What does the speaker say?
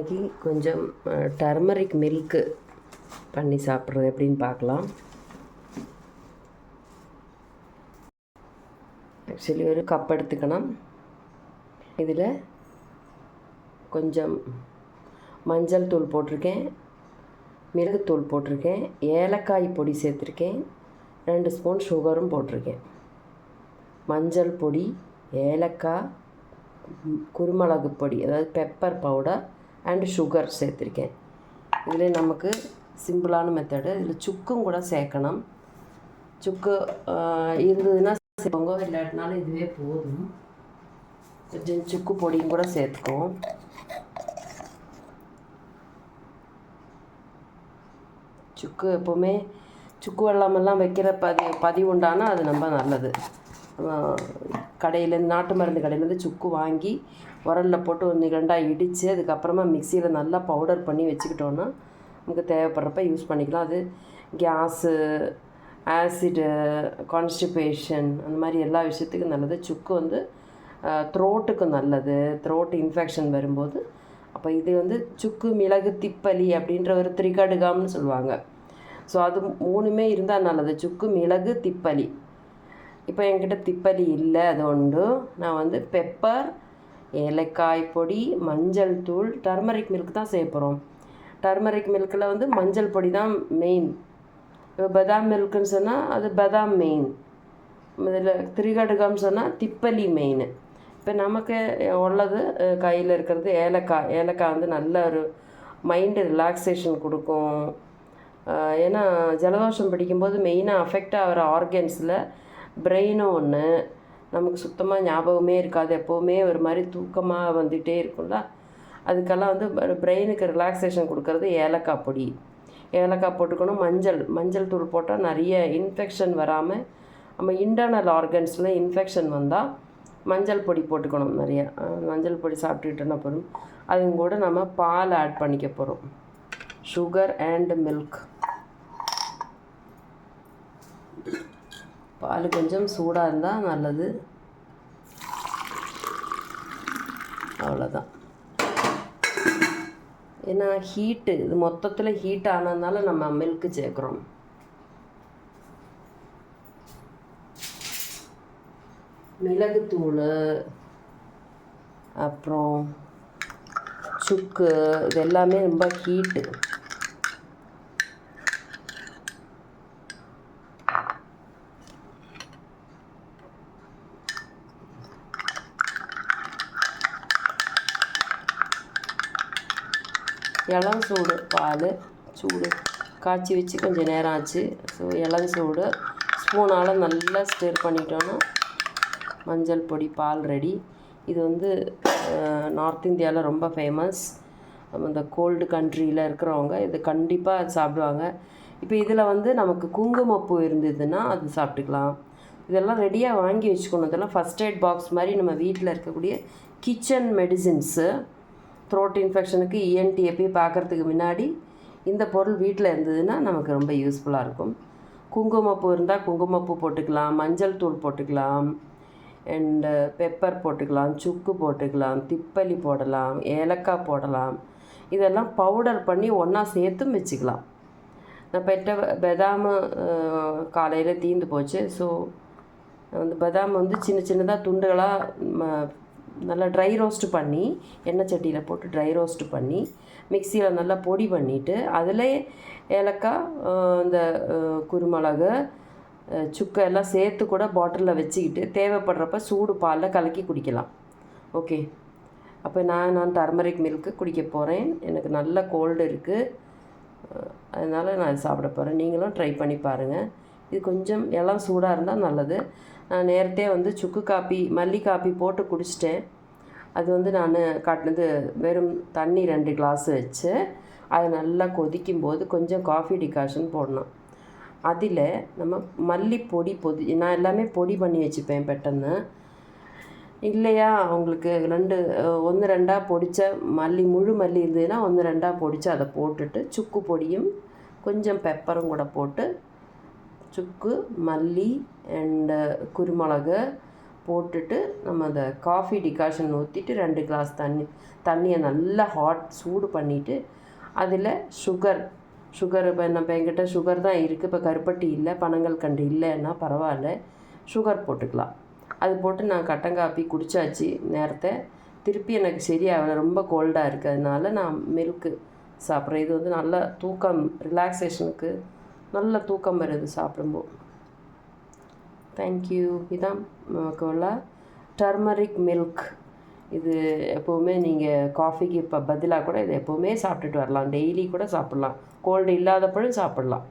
இன்றைக்கி கொஞ்சம் turmeric milk பண்ணி சாப்பிட்றது எப்படின்னு பார்க்கலாம். ஆக்சுவலி ஒரு கப் எடுத்துக்கணும். இதில் கொஞ்சம் மஞ்சள் தூள் போட்டிருக்கேன், மிளகுத்தூள் போட்டிருக்கேன், ஏலக்காய் பொடி சேர்த்துருக்கேன், 2 ஸ்பூன் சுகரும் போட்டிருக்கேன். மஞ்சள் பொடி, ஏலக்காய், குருமிளகு பொடி அதாவது பெப்பர் பவுடர் அண்டு சுகர் சேர்த்துருக்கேன். இதில் நமக்கு சிம்பிளான மெத்தடு. இதில் சுக்கும் கூட சேர்க்கணும். சுக்கு இருந்ததுன்னா சேர்ப்போங்க, இல்லாட்டினாலும் இதுவே போதும். கொஞ்சம் சுக்கு பொடியும் கூட சேர்த்துக்குவோம். சுக்கு எப்போவுமே சுக்கு வெள்ளமெல்லாம் வைக்கிற பதிவு உண்டானா அது ரொம்ப நல்லது. கடையிலேருந்து நாட்டு மருந்து கடையிலேருந்து சுக்கு வாங்கி உரலில் போட்டு 1-2 இடித்து அதுக்கப்புறமா மிக்சியில் நல்லா பவுடர் பண்ணி வச்சுக்கிட்டோன்னா நமக்கு தேவைப்படுறப்ப யூஸ் பண்ணிக்கலாம். அது கேஸு, ஆசிடு, கான்ஸ்டிபேஷன் அந்த மாதிரி எல்லா விஷயத்துக்கும் நல்லது. சுக்கு வந்து த்ரோட்டுக்கு நல்லது, த்ரோட் இன்ஃபெக்ஷன் வரும்போது. அப்போ இது வந்து சுக்கு, மிளகு, திப்பலி அப்படின்ற ஒரு திரிகடுகாம்னு சொல்லுவாங்க. ஸோ அது 3மே இருந்தால் நல்லது. சுக்கு, மிளகு, திப்பலி. இப்போ என்கிட்ட திப்பலி இல்லை, அது உண்டு. நான் வந்து பெப்பர், ஏலக்காய் பொடி, மஞ்சள் தூள், டர்மரிக் மில்க் தான் சேர்ப்போம். டர்மரிக் மில்கில் வந்து மஞ்சள் பொடி தான் மெயின். இப்போ பதாம் மில்க்குன்னு சொன்னால் அது பதாம் மெயின். இதில் திரிகடுகம்னு சொன்னால் திப்பலி மெயின். இப்போ நமக்கு உள்ளது கையில் இருக்கிறது ஏலக்காய். ஏலக்காய் வந்து நல்ல ஒரு மைண்டு ரிலாக்ஸேஷன் கொடுக்கும். ஏன்னா ஜலதோஷம் பிடிக்கும்போது மெயினாக அஃபெக்ட் ஆகிற ஆர்கன்ஸில் பிரெயினும் ஒன்று. நமக்கு சுத்தமாக ஞாபகமே இருக்காது, எப்போவுமே ஒரு மாதிரி தூக்கமாக வந்துகிட்டே இருக்கும்ல. அதுக்கெல்லாம் வந்து பிரெயினுக்கு ரிலாக்ஸேஷன் கொடுக்கறது ஏலக்காய் பொடி. ஏலக்காய் போட்டுக்கணும். மஞ்சள் தூள் போட்டால் நிறைய இன்ஃபெக்ஷன் வராமல், நம்ம இன்டர்னல் ஆர்கன்ஸில் இன்ஃபெக்ஷன் வந்தால் மஞ்சள் பொடி போட்டுக்கணும். நிறைய மஞ்சள் பொடி சாப்பிட்டுக்கிட்டோன்னா போதும். அதுவும் கூட நம்ம பால் ஆட் பண்ணிக்க போகிறோம். Sugar and milk. பால் கொஞ்சம் சூடாக இருந்தால் நல்லது. அவ்வளோதான். ஏன்னா ஹீட்டு, இது மொத்தத்தில் ஹீட் ஆனதுனால நம்ம மில்க்கு சேர்க்குறோம். மிளகுத்தூள், அப்புறம் சுக்கு, இது எல்லாமே ரொம்ப ஹீட்டு. இளம் சூடு பால், சூடு காய்ச்சி வச்சு கொஞ்சம் நேரம் ஆச்சு. ஸோ இளம் சூடு ஸ்பூனால் நல்லா ஸ்டிர் பண்ணிட்டோன்னா மஞ்சள் பொடி பால் ரெடி. இது வந்து நார்த் இந்தியாவில் ரொம்ப ஃபேமஸ். இந்த கோல்டு கண்ட்ரியில் இருக்கிறவங்க இது கண்டிப்பாக சாப்பிடுவாங்க. இப்போ இதில் வந்து நமக்கு குங்குமப்பூ இருந்ததுன்னா அது சாப்பிட்டுக்கலாம். இதெல்லாம் ரெடியாக வாங்கி வச்சுக்கணும். இதெல்லாம் ஃபஸ்ட் எய்ட் பாக்ஸ் மாதிரி நம்ம வீட்டில் இருக்கக்கூடிய கிச்சன் மெடிசின்ஸு. த்ரோட் இன்ஃபெக்ஷனுக்கு இஎன்டி போய் பார்க்குறதுக்கு முன்னாடி இந்த பொருள் வீட்டில் இருந்ததுன்னா நமக்கு ரொம்ப யூஸ்ஃபுல்லாக இருக்கும். குங்குமப்பூ இருந்தால் குங்குமப்பூ போட்டுக்கலாம், மஞ்சள் தூள் போட்டுக்கலாம், அண்டு பெப்பர் போட்டுக்கலாம், சுக்கு போட்டுக்கலாம், திப்பலி போடலாம், ஏலக்காய் போடலாம். இதெல்லாம் பவுடர் பண்ணி ஒன்றா சேர்த்தும் வச்சுக்கலாம். நான் பெற்ற பதாமு காலையில் தீர்ந்து போச்சு. ஸோ அந்த பதாம் வந்து சின்ன சின்னதாக துண்டுகளாக நல்லா ட்ரை ரோஸ்ட்டு பண்ணி, எண்ணெய் சட்டியில் போட்டு ட்ரை ரோஸ்ட்டு பண்ணி மிக்சியில் நல்லா பொடி பண்ணிவிட்டு அதில் ஏலக்காய், இந்த குருமிளகு, சுக்கு எல்லாம் சேர்த்து கூட பாட்டிலில் வச்சுக்கிட்டு தேவைப்படுறப்ப சூடு பாலில் கலக்கி குடிக்கலாம். ஓகே. அப்போ நான் டர்மரிக் மில்க்கு குடிக்க போகிறேன். எனக்கு நல்ல கோல்டு இருக்குது, அதனால் நான் சாப்பிட போகிறேன். நீங்களும் ட்ரை பண்ணி பாருங்கள். இது கொஞ்சம் எல்லாம் சூடாக இருந்தால் நல்லது. நான் நேரத்தே வந்து சுக்கு காப்பி, மல்லி காப்பி போட்டு குடிச்சிட்டேன். அது வந்து நான் காட்டினது வெறும் தண்ணி 2 கிளாஸ் வச்சு அது நல்லா கொதிக்கும்போது கொஞ்சம் காஃபி டிகாஷன் போடணும். அதில் நம்ம மல்லி பொடி நான் எல்லாமே பொடி பண்ணி வச்சுப்பேன் பெட்டன்னு. இல்லையா உங்களுக்கு 1-2 பொடித்த மல்லி, முழு மல்லி இருந்ததுன்னா 1-2 பொடித்து அதை போட்டுட்டு சுக்கு பொடியும் கொஞ்சம் பெப்பரும் கூட போட்டு சுக்கு, மல்லி அண்டு குருமிளகு, போட்டுட்டு நம்ம அந்த காஃபி டிகாஷன் ஊற்றிட்டு 2 கிளாஸ் தண்ணியை நல்லா சூடு பண்ணிவிட்டு அதில் சுகர் இப்போ நம்ம என்கிட்ட சுகர் தான் இருக்குது, இப்போ கருப்பட்டி இல்லை, பனங்கல்கண்டு இல்லைன்னா பரவாயில்ல, சுகர் போட்டுக்கலாம். அது போட்டு நான் கட்டன் காப்பி குடித்தாச்சு நேரத்தை. திருப்பி எனக்கு சரியாகலை, ரொம்ப கோல்டாக இருக்கிறதுனால நான் மில்க்கு சாப்பிட்றேன். இது வந்து நல்ல தூக்கம், ரிலாக்ஸேஷனுக்கு நல்ல தூக்கம் வருது சாப்பிடும்போது. தேங்க்யூ. இதான் கோலா டர்மரிக் மில்க். இது எப்போவுமே நீங்கள் காஃபிக்கு இப்போ பதிலாக கூட இதை எப்போவுமே சாப்பிட்டுட்டு வரலாம். டெய்லி கூட சாப்பிட்லாம், கோல்டு இல்லாதப்பழும் சாப்பிட்லாம்.